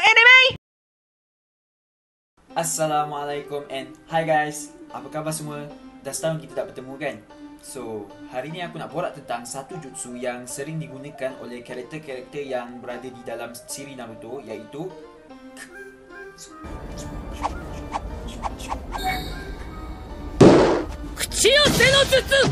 anime! Assalamualaikum and hi guys. Apa khabar semua? Dah setahun kita tak bertemu kan? So, hari ni aku nak borak tentang satu jutsu yang sering digunakan oleh karakter-karakter yang berada di dalam siri Naruto, iaitu Kuchiyose no Jutsu!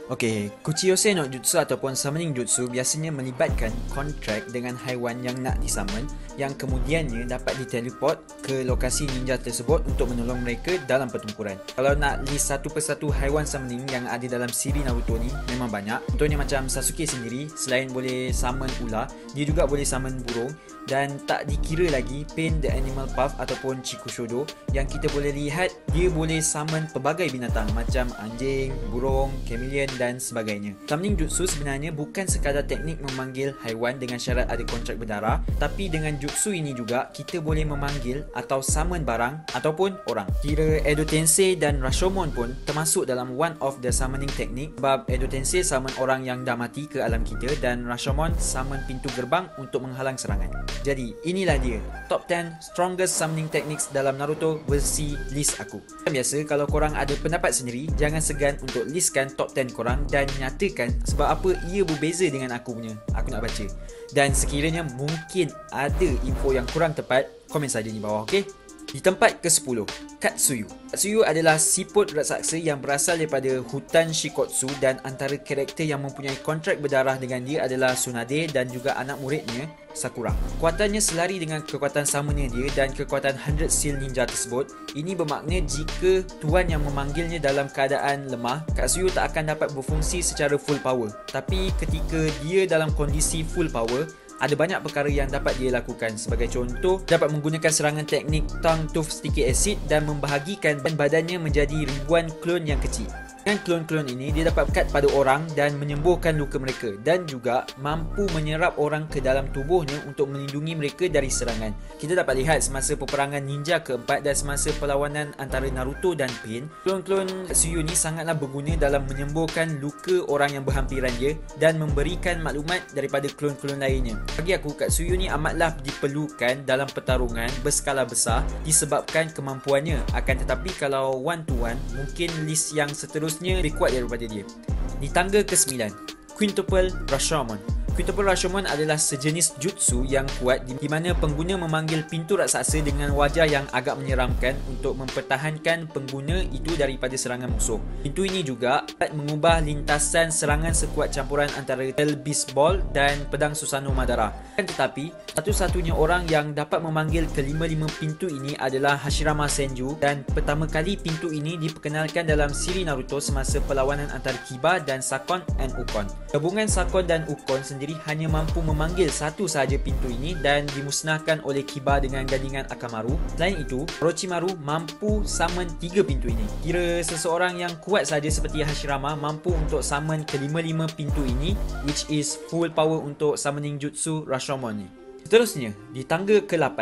Okey, Kuchiyose no Jutsu ataupun Summoning Jutsu biasanya melibatkan kontrak dengan haiwan yang nak disummon yang kemudiannya dapat diteleport ke lokasi ninja tersebut untuk menolong mereka dalam pertempuran. Kalau nak list satu persatu haiwan summoning yang ada dalam siri Naruto ni memang banyak. Contohnya macam Sasuke sendiri, selain boleh summon ular, dia juga boleh summon burung, dan tak dikira lagi Pain the Animal Path ataupun Chikushodo yang kita boleh lihat dia boleh summon pelbagai binatang macam anjing, burung, chameleon dan sebagainya. Summoning Jutsu sebenarnya bukan sekadar teknik memanggil haiwan dengan syarat ada kontrak berdarah, tapi dengan jutsu ini juga kita boleh memanggil atau summon barang ataupun orang. Kira Edo Tensei dan Rashomon pun termasuk dalam one of the summoning technique, sebab Edo Tensei summon orang yang dah mati ke alam kita dan Rashomon summon pintu gerbang untuk menghalang serangan. Jadi inilah dia top 10 strongest summoning techniques dalam Naruto versi list aku. Biasa kalau korang ada pendapat sendiri, jangan segan untuk listkan top 10 korang dan nyatakan sebab apa ia berbeza dengan aku punya. Aku nak baca. Dan sekiranya mungkin ada info yang kurang tepat, komen saja di bawah, okey? Di tempat ke-10, Katsuyu. Katsuyu adalah siput raksasa yang berasal daripada hutan Shikotsu dan antara karakter yang mempunyai kontrak berdarah dengan dia adalah Tsunade dan juga anak muridnya Sakura. Kekuatannya selari dengan kekuatan samanya dia dan kekuatan 100 Seal Ninja tersebut. Ini bermakna jika tuan yang memanggilnya dalam keadaan lemah, Katsuyu tak akan dapat berfungsi secara full power. Tapi ketika dia dalam kondisi full power, ada banyak perkara yang dapat dia lakukan. Sebagai contoh, dapat menggunakan serangan teknik Tongue Tooth Sticky Acid dan membahagikan badannya menjadi ribuan klon yang kecil. Dengan klon-klon ini, dia dapat cut pada orang dan menyembuhkan luka mereka dan juga mampu menyerap orang ke dalam tubuhnya untuk melindungi mereka dari serangan. Kita dapat lihat semasa peperangan ninja keempat dan semasa perlawanan antara Naruto dan Pain, klon-klon Katsuyu ni sangatlah berguna dalam menyembuhkan luka orang yang berhampiran dia dan memberikan maklumat daripada klon-klon lainnya. Bagi aku, Katsuyu ni amatlah diperlukan dalam pertarungan berskala besar disebabkan kemampuannya. Akan tetapi kalau one to one, mungkin list yang seterusnya lebih kuat daripada dia. Di tangga ke-9, Quintuple Rashomon. Quintuple Rashomon adalah sejenis jutsu yang kuat di mana pengguna memanggil pintu raksasa dengan wajah yang agak menyeramkan untuk mempertahankan pengguna itu daripada serangan musuh. Pintu ini juga dapat mengubah lintasan serangan sekuat campuran antara Hell Beast Ball dan pedang Susanoo Madara. Tetapi, satu-satunya orang yang dapat memanggil kelima-lima pintu ini adalah Hashirama Senju, dan pertama kali pintu ini diperkenalkan dalam siri Naruto semasa perlawanan antara Kiba dan Sakon and Ukon. Gabungan Sakon dan Ukon sendiri hanya mampu memanggil satu sahaja pintu ini dan dimusnahkan oleh Kiba dengan gandingan Akamaru. Selain itu, Orochimaru mampu summon 3 pintu ini. Kira seseorang yang kuat saja seperti Hashirama mampu untuk summon kelima-lima pintu ini, which is full power untuk summoning jutsu Rashomon ni. Seterusnya, di tangga ke-8,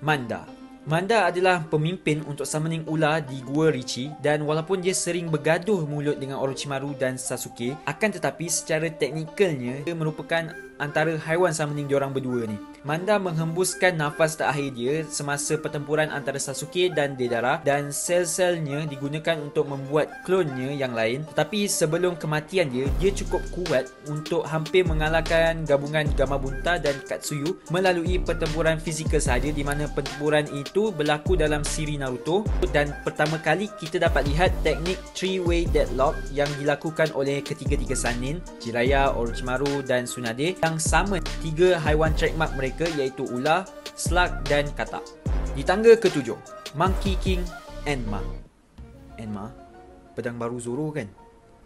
Manda. Manda adalah pemimpin untuk summoning ular di Gua Richi dan walaupun dia sering bergaduh mulut dengan Orochimaru dan Sasuke, akan tetapi secara teknikalnya dia merupakan antara haiwan summoning diorang berdua ni. Manda menghembuskan nafas terakhir dia semasa pertempuran antara Sasuke dan Deidara dan sel-selnya digunakan untuk membuat klonnya yang lain. Tetapi sebelum kematian dia, dia cukup kuat untuk hampir mengalahkan gabungan Gamabunta dan Katsuyu melalui pertempuran fizikal sahaja, di mana pertempuran itu berlaku dalam siri Naruto dan pertama kali kita dapat lihat teknik three-way deadlock yang dilakukan oleh ketiga-tiga Sannin, Jiraiya, Orochimaru dan Tsunade, yang summon 3 haiwan trademark mereka iaitu ular, slug dan katak. Di tangga ke-7, Monkey King Enma. Enma, pedang baru Zoro kan?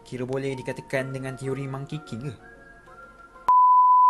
Kira boleh dikatakan dengan teori Monkey King ke?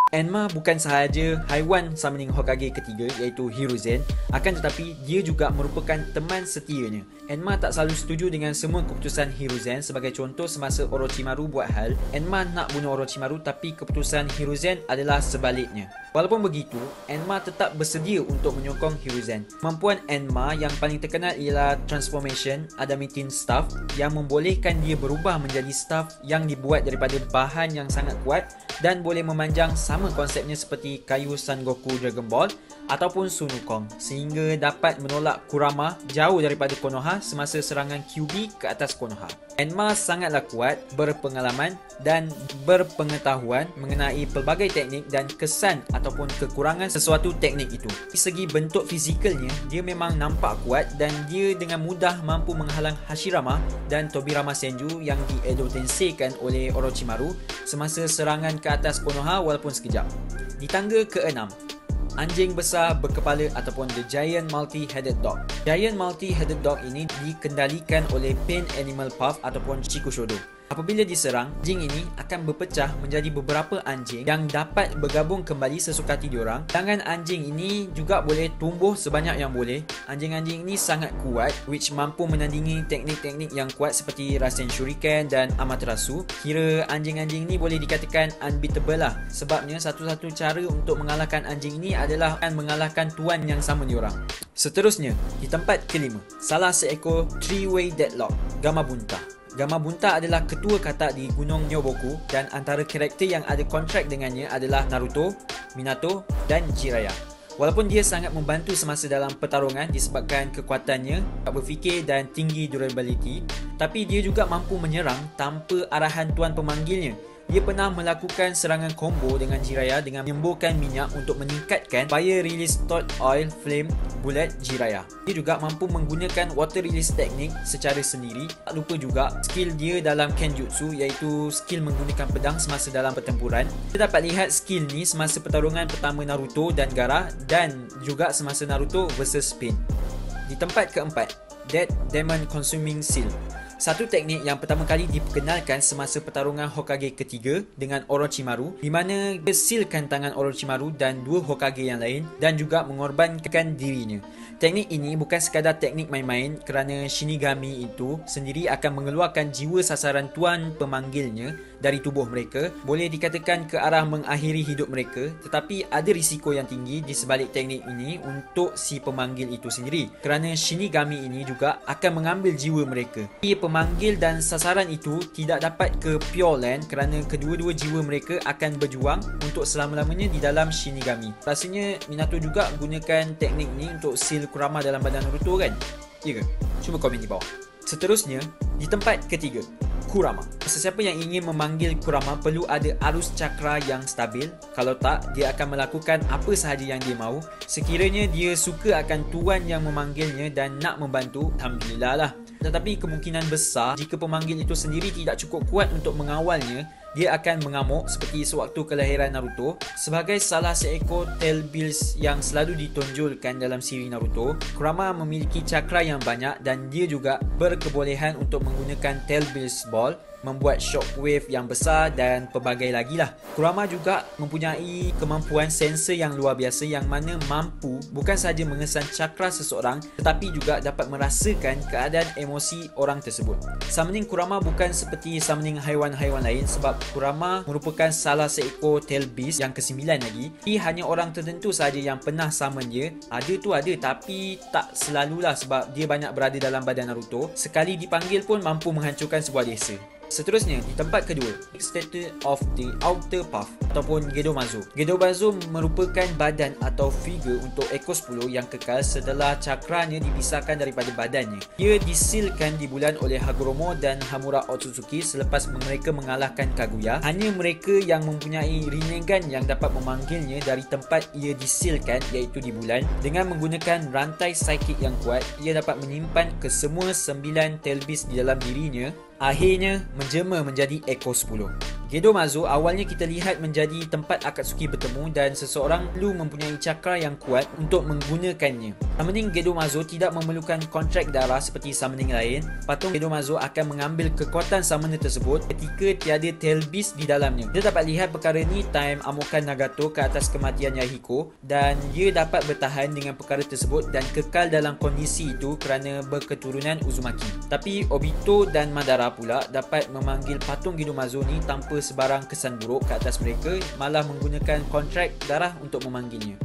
Enma bukan sahaja haiwan summoning Hokage ketiga iaitu Hiruzen, akan tetapi dia juga merupakan teman setianya. Enma tak selalu setuju dengan semua keputusan Hiruzen. Sebagai contoh, semasa Orochimaru buat hal, Enma nak bunuh Orochimaru, tapi keputusan Hiruzen adalah sebaliknya. Walaupun begitu, Enma tetap bersedia untuk menyokong Hiruzen. Kemampuan Enma yang paling terkenal ialah Transformation Adamantium Staff yang membolehkan dia berubah menjadi staff yang dibuat daripada bahan yang sangat kuat dan boleh memanjang, sama konsepnya seperti kayu Son Goku Dragon Ball ataupun Sun Wukong, sehingga dapat menolak Kurama jauh daripada Konoha semasa serangan Kyuubi ke atas Konoha. Enma sangatlah kuat, berpengalaman dan berpengetahuan mengenai pelbagai teknik dan kesan ataupun kekurangan sesuatu teknik itu. Dari segi bentuk fizikalnya, dia memang nampak kuat dan dia dengan mudah mampu menghalang Hashirama dan Tobirama Senju yang di Edo Tenseikan oleh Orochimaru semasa serangan ke atas Konoha walaupun sekejap. Di tangga ke-6, anjing besar berkepala ataupun The Giant Multi-Headed Dog. Giant Multi-Headed Dog ini dikendalikan oleh Pain Animal Puff ataupun Chikushodo. Apabila diserang, anjing ini akan berpecah menjadi beberapa anjing yang dapat bergabung kembali sesuka hati diorang. Tangan anjing ini juga boleh tumbuh sebanyak yang boleh. Anjing-anjing ini sangat kuat, which mampu menandingi teknik-teknik yang kuat seperti Rasen Shuriken dan Amaterasu. Kira anjing-anjing ini boleh dikatakan unbeatable lah. Sebabnya satu-satu cara untuk mengalahkan anjing ini adalah mengalahkan tuan yang sama diorang. Seterusnya, di tempat kelima, salah seekor three-way deadlock, Gamabunta. Gamabunta adalah ketua katak di Gunung Nyoboku dan antara karakter yang ada kontrak dengannya adalah Naruto, Minato dan Jiraiya. Walaupun dia sangat membantu semasa dalam pertarungan disebabkan kekuatannya, tak berfikir dan tinggi durability, tapi dia juga mampu menyerang tanpa arahan tuan pemanggilnya. Dia pernah melakukan serangan combo dengan Jiraiya dengan menyemburkan minyak untuk meningkatkan fire release thought oil flame bullet Jiraiya. Dia juga mampu menggunakan water release teknik secara sendiri. Tak lupa juga skill dia dalam Kenjutsu, iaitu skill menggunakan pedang semasa dalam pertempuran. Kita dapat lihat skill ni semasa pertarungan pertama Naruto dan Gaara dan juga semasa Naruto versus Pain. Di tempat keempat, Dead Demon Consuming Seal. Satu teknik yang pertama kali diperkenalkan semasa pertarungan Hokage ketiga dengan Orochimaru, di mana dia sealkan tangan Orochimaru dan dua Hokage yang lain dan juga mengorbankan dirinya. Teknik ini bukan sekadar teknik main-main kerana Shinigami itu sendiri akan mengeluarkan jiwa sasaran tuan pemanggilnya dari tubuh mereka, boleh dikatakan ke arah mengakhiri hidup mereka, tetapi ada risiko yang tinggi di sebalik teknik ini untuk si pemanggil itu sendiri kerana Shinigami ini juga akan mengambil jiwa mereka. Pemanggil dan sasaran itu tidak dapat ke Pure Land kerana kedua-dua jiwa mereka akan berjuang untuk selama-lamanya di dalam Shinigami. Rasanya Minato juga gunakan teknik ni untuk seal Kurama dalam badan Naruto kan? Ya ke? Cuba komen di bawah. Seterusnya, di tempat ketiga, Kurama. Sesiapa yang ingin memanggil Kurama perlu ada arus cakra yang stabil. Kalau tak, dia akan melakukan apa sahaja yang dia mahu. Sekiranya dia suka akan tuan yang memanggilnya dan nak membantu, alhamdulillah lah. Tetapi kemungkinan besar jika pemanggil itu sendiri tidak cukup kuat untuk mengawalnya, dia akan mengamuk seperti sewaktu kelahiran Naruto. Sebagai salah seekor Tail Bills yang selalu ditonjolkan dalam siri Naruto, Kurama memiliki cakra yang banyak dan dia juga berkebolehan untuk menggunakan Tail Bills Ball, membuat shockwave yang besar dan pelbagai lagi lah. Kurama juga mempunyai kemampuan sensor yang luar biasa yang mana mampu bukan sahaja mengesan cakra seseorang tetapi juga dapat merasakan keadaan emosi orang tersebut. Summoning Kurama bukan seperti summoning haiwan-haiwan lain sebab Kurama merupakan salah seekor tail beast yang ke-9 lagi. Hanya orang tertentu sahaja yang pernah summon dia. Ada tu ada tapi tak selalulah sebab dia banyak berada dalam badan Naruto. Sekali dipanggil pun mampu menghancurkan sebuah desa. Seterusnya, di tempat kedua, Statue of the Outer Path ataupun Gedomazo. Gedomazo merupakan badan atau figure untuk ekor 10 yang kekal setelah cakranya dipisahkan daripada badannya. Ia disilkan di bulan oleh Hagoromo dan Hamura Otsutsuki selepas mereka mengalahkan Kaguya. Hanya mereka yang mempunyai Rinnegan yang dapat memanggilnya dari tempat ia disilkan, iaitu di bulan. Dengan menggunakan rantai psikik yang kuat, ia dapat menyimpan kesemua 9 tail beast di dalam dirinya akhirnya menjelma menjadi ekor 10. Gedomazo awalnya kita lihat menjadi tempat Akatsuki bertemu dan seseorang perlu mempunyai cakra yang kuat untuk menggunakannya. Summoning Gedomazo tidak memerlukan kontrak darah seperti summoning lain. Patung Gedomazo akan mengambil kekuatan summoner tersebut ketika tiada tail beast di dalamnya. Kita dapat lihat perkara ni time amukan Nagato ke atas kematian Yahiko dan dia dapat bertahan dengan perkara tersebut dan kekal dalam kondisi itu kerana berketurunan Uzumaki. Tapi Obito dan Madara pula dapat memanggil patung Gedomazo ni tanpa sebarang kesan buruk ke atas mereka, malah menggunakan kontrak darah untuk memanggilnya.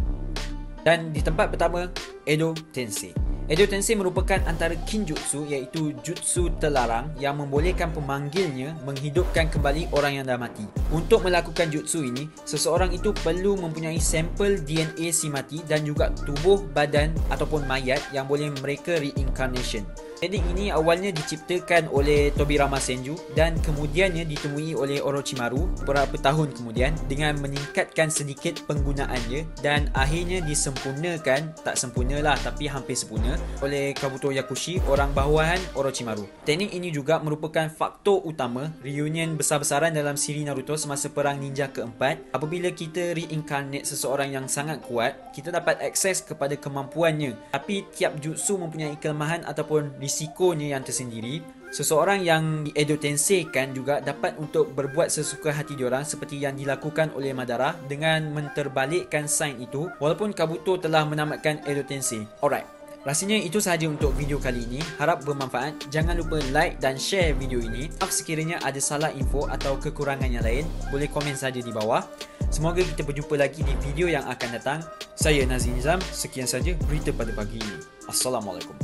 Dan di tempat pertama, Edo Tensei. Edo Tensei merupakan antara kinjutsu iaitu jutsu terlarang yang membolehkan pemanggilnya menghidupkan kembali orang yang dah mati. Untuk melakukan jutsu ini, seseorang itu perlu mempunyai sampel DNA si mati dan juga tubuh, badan ataupun mayat yang boleh mereka reincarnation. Teknik ini awalnya diciptakan oleh Tobirama Senju dan kemudiannya ditemui oleh Orochimaru beberapa tahun kemudian dengan meningkatkan sedikit penggunaannya dan akhirnya disempurnakan, tak sempurnalah tapi hampir sempurna, oleh Kabuto Yakushi, orang bawahan Orochimaru. Teknik ini juga merupakan faktor utama reunion besar-besaran dalam siri Naruto semasa perang ninja keempat. Apabila kita reincarnate seseorang yang sangat kuat, kita dapat akses kepada kemampuannya, tapi tiap jutsu mempunyai kelemahan ataupun risikonya yang tersendiri. Seseorang yang di Edo Tensei kan juga dapat untuk berbuat sesuka hati diorang seperti yang dilakukan oleh Madara dengan menterbalikkan sign itu walaupun Kabuto telah menamatkan Edo Tensei. Alright, rasanya itu sahaja untuk video kali ini. Harap bermanfaat. Jangan lupa like dan share video ini. Maaf sekiranya ada salah info atau kekurangan yang lain, boleh komen saja di bawah. Semoga kita berjumpa lagi di video yang akan datang. Saya Nazir Nizam. Sekian saja berita pada pagi ini. Assalamualaikum.